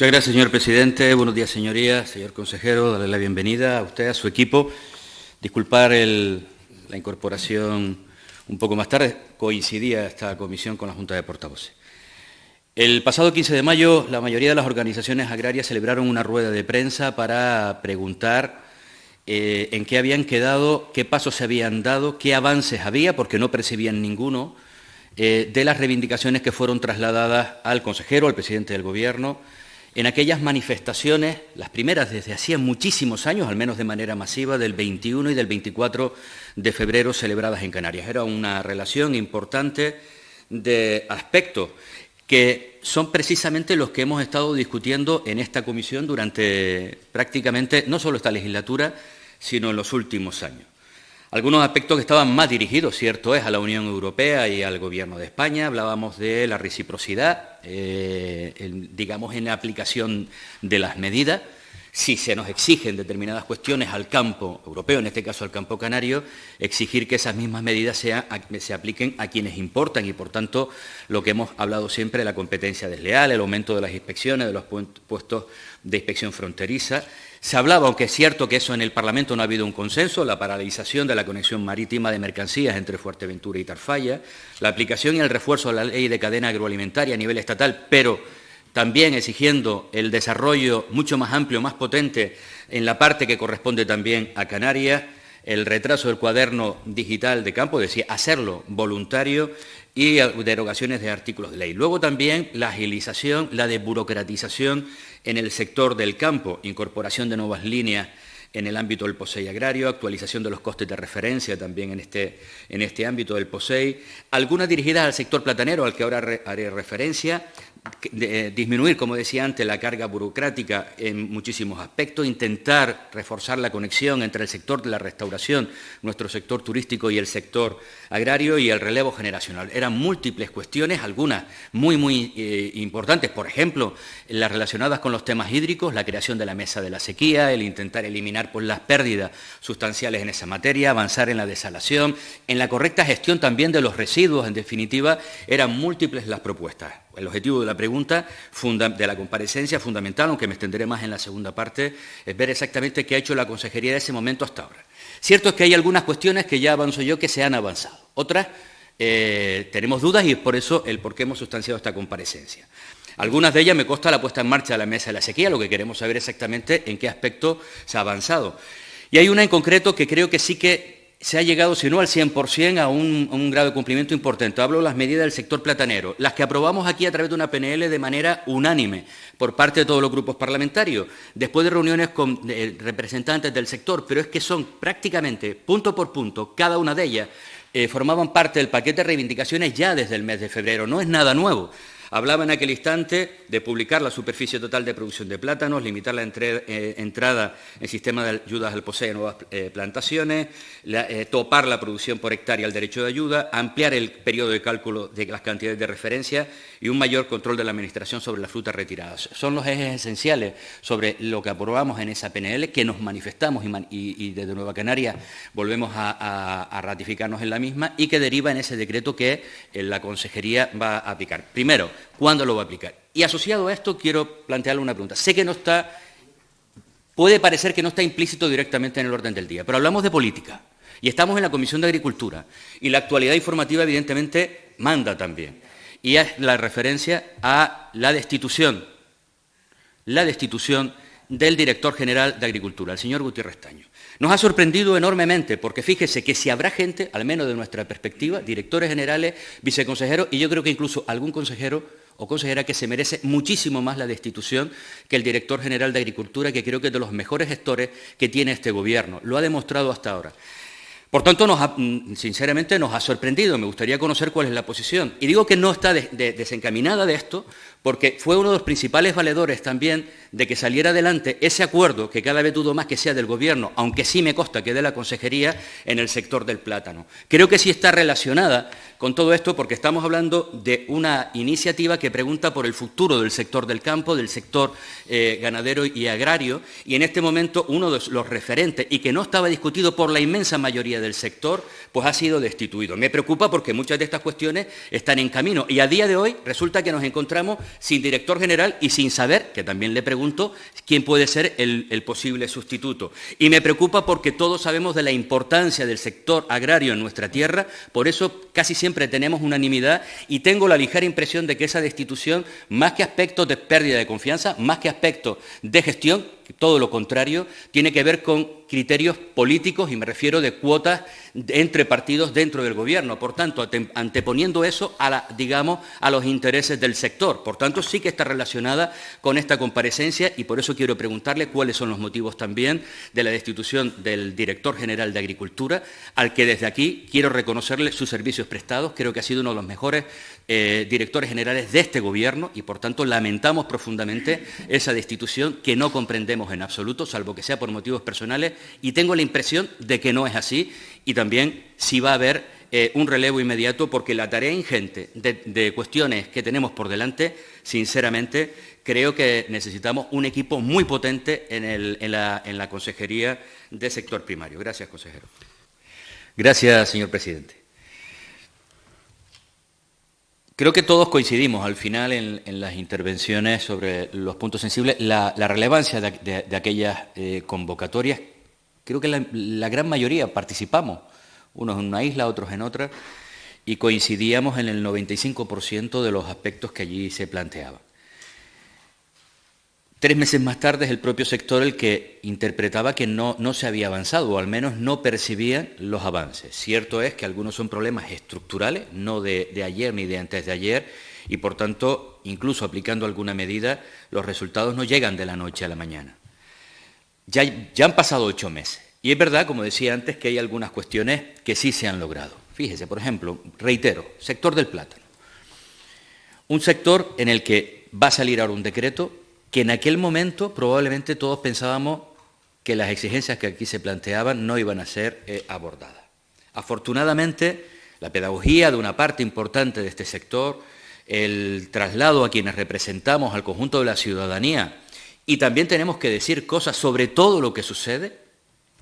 Muchas gracias, señor presidente. Buenos días, señorías. Señor consejero, darle la bienvenida a usted, a su equipo. Disculpar la incorporación un poco más tarde. Coincidía esta comisión con la Junta de Portavoces. El pasado 15 de mayo, la mayoría de las organizaciones agrarias celebraron una rueda de prensa para preguntar en qué habían quedado, qué pasos se habían dado, qué avances había, porque no percibían ninguno, de las reivindicaciones que fueron trasladadas al consejero, al presidente del Gobierno, en aquellas manifestaciones, las primeras desde hacía muchísimos años, al menos de manera masiva, del 21 y del 24 de febrero celebradas en Canarias. Era una relación importante de aspectos que son precisamente los que hemos estado discutiendo en esta comisión durante prácticamente no solo esta legislatura, sino en los últimos años. Algunos aspectos que estaban más dirigidos, cierto es, a la Unión Europea y al Gobierno de España. Hablábamos de la reciprocidad, digamos, en la aplicación de las medidas. Si se nos exigen determinadas cuestiones al campo europeo, en este caso al campo canario, exigir que esas mismas medidas se apliquen a quienes importan y, por tanto, lo que hemos hablado siempre, la competencia desleal, el aumento de las inspecciones, de los puestos de inspección fronteriza. Se hablaba, aunque es cierto que eso en el Parlamento no ha habido un consenso, la paralización de la conexión marítima de mercancías entre Fuerteventura y Tarfaya, la aplicación y el refuerzo de la ley de cadena agroalimentaria a nivel estatal, pero también exigiendo el desarrollo mucho más amplio, más potente en la parte que corresponde también a Canarias, el retraso del cuaderno digital de campo, es decir, hacerlo voluntario, y derogaciones de artículos de ley. Luego también la agilización, la desburocratización en el sector del campo, incorporación de nuevas líneas en el ámbito del POSEI agrario, actualización de los costes de referencia también en este ámbito del POSEI, algunas dirigidas al sector platanero, al que ahora haré referencia, disminuir, como decía antes, la carga burocrática en muchísimos aspectos, intentar reforzar la conexión entre el sector de la restauración, nuestro sector turístico y el sector agrario, y el relevo generacional. Eran múltiples cuestiones, algunas muy importantes, por ejemplo, las relacionadas con los temas hídricos, la creación de la mesa de la sequía, el intentar eliminar las pérdidas sustanciales en esa materia, avanzar en la desalación, en la correcta gestión también de los residuos. En definitiva, eran múltiples las propuestas. El objetivo de la pregunta, de la comparecencia, fundamental, aunque me extenderé más en la segunda parte, es ver exactamente qué ha hecho la Consejería de ese momento hasta ahora. Cierto es que hay algunas cuestiones que ya avanzo yo que se han avanzado. Otras tenemos dudas y es por eso el por qué hemos sustanciado esta comparecencia. Algunas de ellas me consta la puesta en marcha de la mesa de la sequía, lo que queremos saber exactamente en qué aspecto se ha avanzado. Y hay una en concreto que creo que sí que se ha llegado, si no al 100%, a un grado de cumplimiento importante. Hablo de las medidas del sector platanero, las que aprobamos aquí a través de una PNL de manera unánime por parte de todos los grupos parlamentarios, después de reuniones con representantes del sector, pero es que son prácticamente, punto por punto, cada una de ellas, formaban parte del paquete de reivindicaciones ya desde el mes de febrero, no es nada nuevo. Hablaba en aquel instante de publicar la superficie total de producción de plátanos, limitar la entrada en sistema de ayudas al POSEI a nuevas plantaciones, topar la producción por hectárea al derecho de ayuda, ampliar el periodo de cálculo de las cantidades de referencia y un mayor control de la Administración sobre las frutas retiradas. Son los ejes esenciales sobre lo que aprobamos en esa PNL, que nos manifestamos y desde Nueva Canaria volvemos a ratificarnos en la misma y que deriva en ese decreto que la Consejería va a aplicar. Primero, ¿cuándo lo va a aplicar? Y asociado a esto quiero plantearle una pregunta. Sé que no está, puede parecer que no está implícito directamente en el orden del día, pero hablamos de política y estamos en la Comisión de Agricultura y la actualidad informativa evidentemente manda también. Y es la referencia a la destitución del director general de Agricultura, el señor Gutiérrez Taño. Nos ha sorprendido enormemente, porque fíjese que si habrá gente, al menos de nuestra perspectiva, directores generales, viceconsejeros, y yo creo que incluso algún consejero o consejera que se merece muchísimo más la destitución que el director general de Agricultura, que creo que es de los mejores gestores que tiene este Gobierno. Lo ha demostrado hasta ahora. Por tanto, sinceramente nos ha sorprendido. Me gustaría conocer cuál es la posición. Y digo que no está desencaminada de esto porque fue uno de los principales valedores también de que saliera adelante ese acuerdo, que cada vez dudo más que sea del Gobierno, aunque sí me consta que de la Consejería, en el sector del plátano. Creo que sí está relacionada con todo esto porque estamos hablando de una iniciativa que pregunta por el futuro del sector del campo, del sector ganadero y agrario, y en este momento uno de los referentes, y que no estaba discutido por la inmensa mayoría del sector, pues ha sido destituido. Me preocupa porque muchas de estas cuestiones están en camino, y a día de hoy resulta que nos encontramos sin director general y sin saber, que también le pregunto, quién puede ser el posible sustituto. Y me preocupa porque todos sabemos de la importancia del sector agrario en nuestra tierra, por eso casi siempre tenemos unanimidad, y tengo la ligera impresión de que esa destitución, más que aspectos de pérdida de confianza, más que aspectos de gestión, todo lo contrario, tiene que ver con criterios políticos, y me refiero de cuotas entre partidos dentro del Gobierno. Por tanto, anteponiendo eso a los intereses del sector. Por tanto, sí que está relacionada con esta comparecencia, y por eso quiero preguntarle cuáles son los motivos también de la destitución del director general de Agricultura, al que desde aquí quiero reconocerle sus servicios prestados. Creo que ha sido uno de los mejores directores generales de este Gobierno, y por tanto lamentamos profundamente esa destitución que no comprendemos en absoluto, salvo que sea por motivos personales, y tengo la impresión de que no es así, y también si va a haber un relevo inmediato, porque la tarea ingente de cuestiones que tenemos por delante, sinceramente, creo que necesitamos un equipo muy potente en la Consejería de Sector Primario. Gracias, consejero. Gracias, señor presidente. Creo que todos coincidimos al final en las intervenciones sobre los puntos sensibles, la relevancia de aquellas convocatorias. Creo que la gran mayoría participamos, unos en una isla, otros en otra, y coincidíamos en el 95% de los aspectos que allí se planteaban. 3 meses más tarde es el propio sector el que interpretaba que no se había avanzado, o al menos no percibían los avances. Cierto es que algunos son problemas estructurales, no de ayer ni de antes de ayer, y por tanto, incluso aplicando alguna medida, los resultados no llegan de la noche a la mañana. Ya han pasado 8 meses, y es verdad, como decía antes, que hay algunas cuestiones que sí se han logrado. Fíjese, por ejemplo, reitero, sector del plátano. Un sector en el que va a salir ahora un decreto que en aquel momento probablemente todos pensábamos que las exigencias que aquí se planteaban no iban a ser abordadas. Afortunadamente, la pedagogía de una parte importante de este sector, el traslado a quienes representamos al conjunto de la ciudadanía, y también tenemos que decir cosas sobre todo lo que sucede,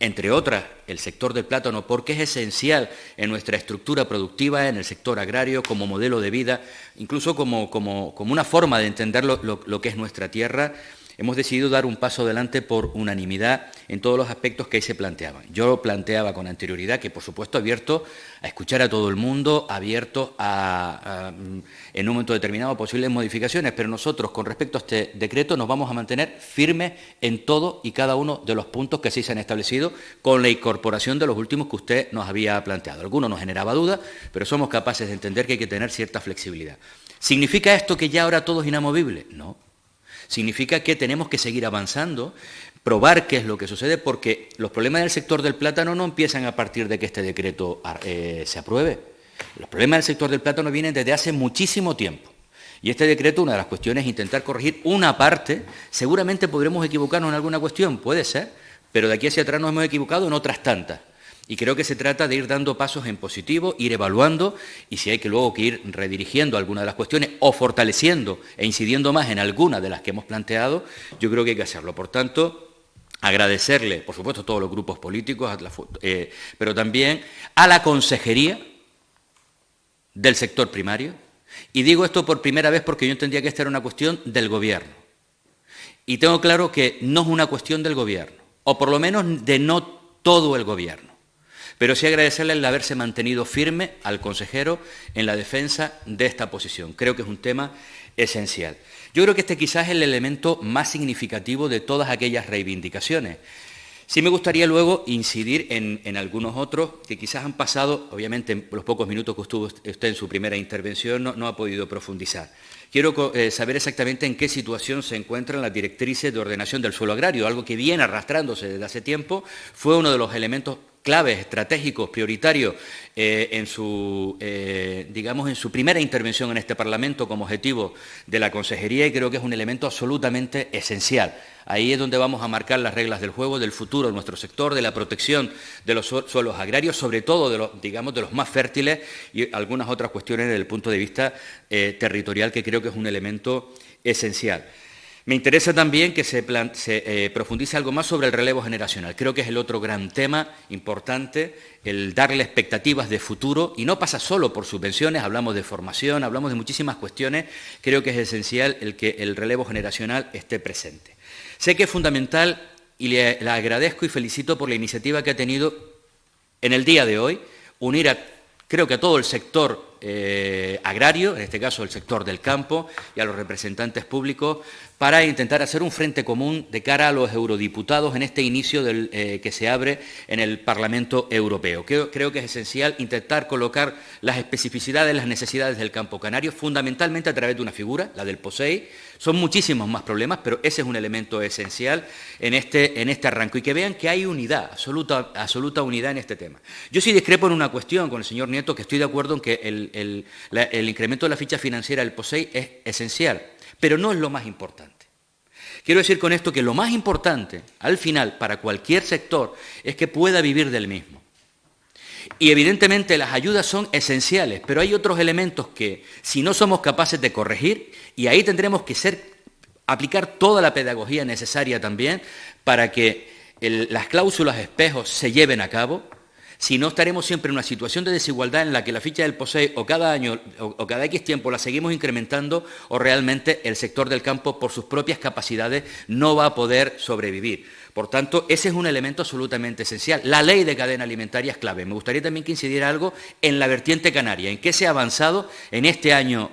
entre otras el sector del plátano, porque es esencial en nuestra estructura productiva, en el sector agrario, como modelo de vida, incluso como una forma de entender lo que es nuestra tierra. Hemos decidido dar un paso adelante por unanimidad en todos los aspectos que ahí se planteaban. Yo lo planteaba con anterioridad, que por supuesto abierto a escuchar a todo el mundo, abierto en un momento determinado posibles modificaciones, pero nosotros con respecto a este decreto nos vamos a mantener firmes en todo y cada uno de los puntos que sí se han establecido, con la incorporación de los últimos que usted nos había planteado. Algunos nos generaba duda, pero somos capaces de entender que hay que tener cierta flexibilidad. ¿Significa esto que ya ahora todo es inamovible? No. Significa que tenemos que seguir avanzando, probar qué es lo que sucede, porque los problemas del sector del plátano no empiezan a partir de que este decreto se apruebe. Los problemas del sector del plátano vienen desde hace muchísimo tiempo. Y este decreto, una de las cuestiones es intentar corregir una parte. Seguramente podremos equivocarnos en alguna cuestión, puede ser, pero de aquí hacia atrás nos hemos equivocado en otras tantas. Y creo que se trata de ir dando pasos en positivo, ir evaluando, y si hay que luego que ir redirigiendo algunas de las cuestiones o fortaleciendo e incidiendo más en algunas de las que hemos planteado, yo creo que hay que hacerlo. Por tanto, agradecerle, por supuesto, a todos los grupos políticos, pero también a la Consejería del sector primario. Y digo esto por primera vez porque yo entendía que esta era una cuestión del Gobierno. Y tengo claro que no es una cuestión del Gobierno, o por lo menos de no todo el Gobierno. Pero sí agradecerle el haberse mantenido firme al consejero en la defensa de esta posición. Creo que es un tema esencial. Yo creo que este quizás es el elemento más significativo de todas aquellas reivindicaciones. Sí me gustaría luego incidir en algunos otros que quizás han pasado, obviamente en los pocos minutos que estuvo usted en su primera intervención no ha podido profundizar. Quiero saber exactamente en qué situación se encuentran las directrices de ordenación del suelo agrario, algo que viene arrastrándose desde hace tiempo, fue uno de los elementos claves, estratégicos, prioritarios digamos, en su primera intervención en este Parlamento como objetivo de la Consejería, y creo que es un elemento absolutamente esencial. Ahí es donde vamos a marcar las reglas del juego, del futuro de nuestro sector, de la protección de los suelos agrarios, sobre todo de los más fértiles, y algunas otras cuestiones desde el punto de vista territorial, que creo que es un elemento esencial. Me interesa también que se profundice algo más sobre el relevo generacional. Creo que es el otro gran tema importante, el darle expectativas de futuro, y no pasa solo por subvenciones, hablamos de formación, hablamos de muchísimas cuestiones. Creo que es esencial el que el relevo generacional esté presente. Sé que es fundamental, y le agradezco y felicito por la iniciativa que ha tenido en el día de hoy, unir creo que a todo el sector agrario, en este caso el sector del campo, y a los representantes públicos, para intentar hacer un frente común de cara a los eurodiputados en este inicio que se abre en el Parlamento Europeo. Creo que es esencial intentar colocar las especificidades, las necesidades del campo canario, fundamentalmente a través de una figura, la del POSEI. Son muchísimos más problemas, pero ese es un elemento esencial en este arranque, y que vean que hay unidad, absoluta unidad en este tema. Yo sí discrepo en una cuestión con el señor Nieto, que estoy de acuerdo en que el incremento de la ficha financiera del POSEI es esencial, pero no es lo más importante. Quiero decir con esto que lo más importante, al final, para cualquier sector, es que pueda vivir del mismo. Y evidentemente las ayudas son esenciales, pero hay otros elementos que, si no somos capaces de corregir, y ahí tendremos que aplicar toda la pedagogía necesaria también para que las cláusulas espejos se lleven a cabo. Si no, estaremos siempre en una situación de desigualdad en la que la ficha del POSEI o cada año o cada X tiempo la seguimos incrementando, o realmente el sector del campo, por sus propias capacidades, no va a poder sobrevivir. Por tanto, ese es un elemento absolutamente esencial. La ley de cadena alimentaria es clave. Me gustaría también que incidiera algo en la vertiente canaria, en qué se ha avanzado en este año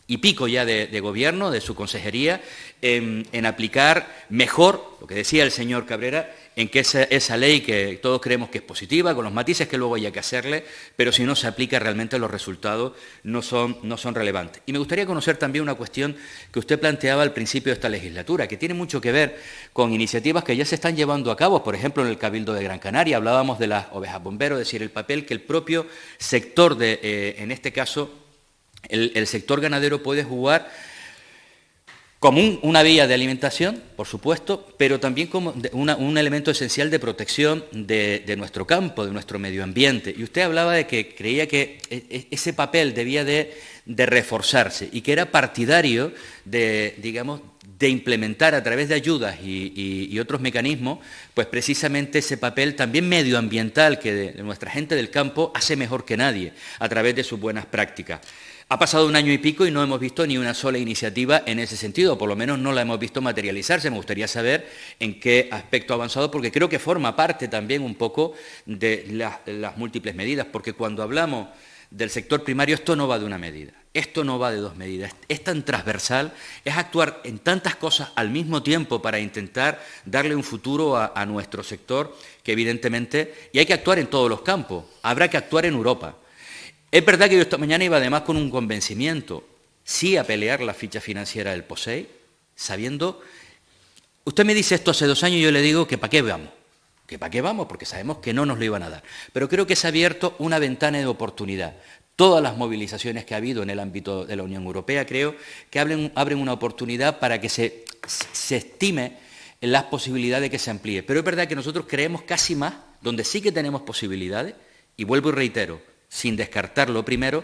y pico ya de gobierno, de su consejería, en aplicar mejor, lo que decía el señor Cabrera, en que esa ley que todos creemos que es positiva, con los matices que luego haya que hacerle, pero si no se aplica realmente los resultados no son relevantes. Y me gustaría conocer también una cuestión que usted planteaba al principio de esta legislatura, que tiene mucho que ver con iniciativas que ya se están llevando a cabo, por ejemplo, en el Cabildo de Gran Canaria. Hablábamos de las ovejas bomberos, es decir, el papel que el propio sector, en este caso, el sector ganadero puede jugar como una vía de alimentación, por supuesto, pero también como un elemento esencial de protección de nuestro campo, de nuestro medio ambiente. Y usted hablaba de que creía que ese papel debía de reforzarse, y que era partidario de implementar a través de ayudas y otros mecanismos, pues precisamente ese papel también medioambiental que de nuestra gente del campo hace mejor que nadie a través de sus buenas prácticas. Ha pasado un año y pico y no hemos visto ni una sola iniciativa en ese sentido, o por lo menos no la hemos visto materializarse. Me gustaría saber en qué aspecto ha avanzado, porque creo que forma parte también un poco de las múltiples medidas, porque cuando hablamos del sector primario esto no va de una medida, esto no va de dos medidas, es tan transversal, es actuar en tantas cosas al mismo tiempo para intentar darle un futuro a nuestro sector, que evidentemente, y hay que actuar en todos los campos, habrá que actuar en Europa. Es verdad que yo esta mañana iba además con un convencimiento, sí a pelear la ficha financiera del POSEI, sabiendo, usted me dice esto hace 2 años y yo le digo que ¿para qué vamos? Que ¿para qué vamos? Porque sabemos que no nos lo iban a dar. Pero creo que se ha abierto una ventana de oportunidad. Todas las movilizaciones que ha habido en el ámbito de la Unión Europea creo que abren una oportunidad para que se estime las posibilidades de que se amplíe. Pero es verdad que nosotros creemos casi más, donde sí que tenemos posibilidades, y vuelvo y reitero, sin descartarlo primero,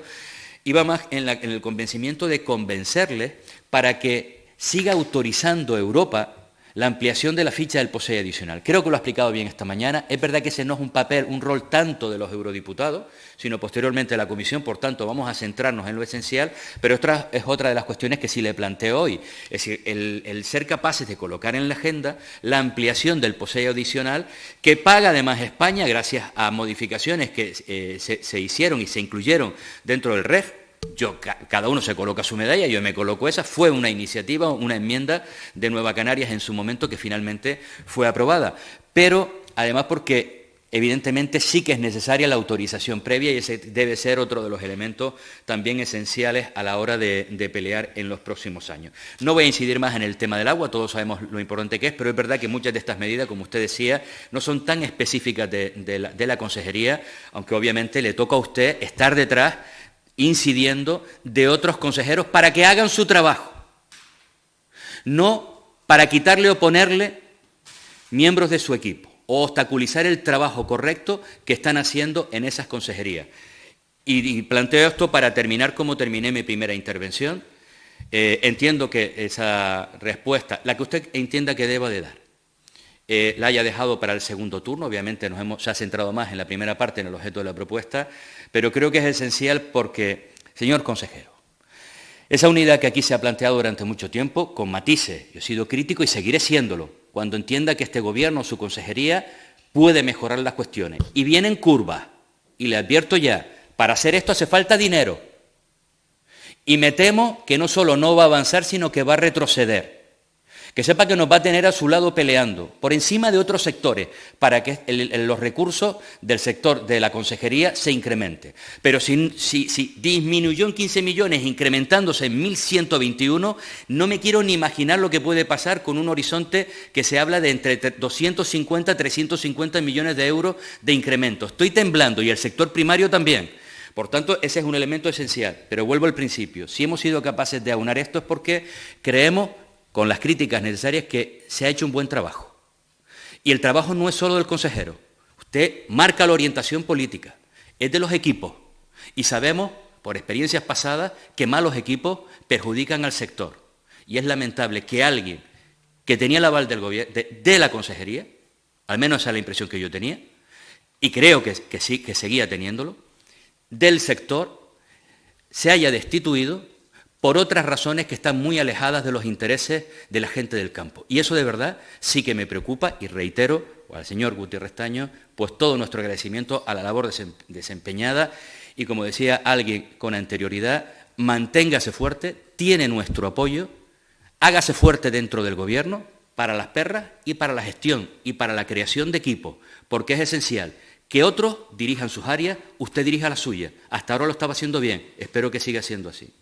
iba más en el convencimiento de convencerles para que siga autorizando Europa la ampliación de la ficha del POSEI adicional. Creo que lo ha explicado bien esta mañana. Es verdad que ese no es un rol tanto de los eurodiputados, sino posteriormente de la Comisión, por tanto vamos a centrarnos en lo esencial, pero es otra de las cuestiones que sí le planteo hoy. Es decir, el ser capaces de colocar en la agenda la ampliación del POSEI adicional, que paga además España gracias a modificaciones que se hicieron y se incluyeron dentro del REF. Cada uno se coloca su medalla, yo me coloco esa. Fue una iniciativa, una enmienda de Nueva Canarias en su momento que finalmente fue aprobada. Pero además porque evidentemente sí que es necesaria la autorización previa y ese debe ser otro de los elementos también esenciales a la hora de pelear en los próximos años. No voy a incidir más en el tema del agua, todos sabemos lo importante que es, pero es verdad que muchas de estas medidas, como usted decía, no son tan específicas de la consejería, aunque obviamente le toca a usted estar detrás incidiendo de otros consejeros para que hagan su trabajo, no para quitarle o ponerle miembros de su equipo o obstaculizar el trabajo correcto que están haciendo en esas consejerías. Y planteo esto para terminar como terminé mi primera intervención. Entiendo que esa respuesta, la que usted entienda que deba de dar, la haya dejado para el segundo turno. Obviamente se ha centrado más en la primera parte, en el objeto de la propuesta, pero creo que es esencial porque, señor consejero, esa unidad que aquí se ha planteado durante mucho tiempo, con matices, yo he sido crítico y seguiré siéndolo, cuando entienda que este Gobierno, su consejería, puede mejorar las cuestiones. Y viene en curva, y le advierto ya, para hacer esto hace falta dinero. Y me temo que no solo no va a avanzar, sino que va a retroceder. Que sepa que nos va a tener a su lado peleando, por encima de otros sectores, para que los recursos del sector de la consejería se incrementen. Pero si disminuyó en 15 millones, incrementándose en 1.121, no me quiero ni imaginar lo que puede pasar con un horizonte que se habla de entre 250 y 350 millones de euros de incremento. Estoy temblando y el sector primario también. Por tanto, ese es un elemento esencial. Pero vuelvo al principio. Si hemos sido capaces de aunar esto es porque creemos, con las críticas necesarias, que se ha hecho un buen trabajo. Y el trabajo no es solo del consejero. Usted marca la orientación política, es de los equipos. Y sabemos, por experiencias pasadas, que malos equipos perjudican al sector. Y es lamentable que alguien que tenía el aval del gobierno, de la consejería, al menos esa es la impresión que yo tenía, y creo que sí, que seguía teniéndolo, del sector, se haya destituido por otras razones que están muy alejadas de los intereses de la gente del campo. Y eso de verdad sí que me preocupa y reitero al señor Gutiérrez Taño pues todo nuestro agradecimiento a la labor desempeñada y, como decía alguien con anterioridad, manténgase fuerte, tiene nuestro apoyo, hágase fuerte dentro del Gobierno para las perras y para la gestión y para la creación de equipos, porque es esencial que otros dirijan sus áreas, usted dirija la suya. Hasta ahora lo estaba haciendo bien, espero que siga siendo así.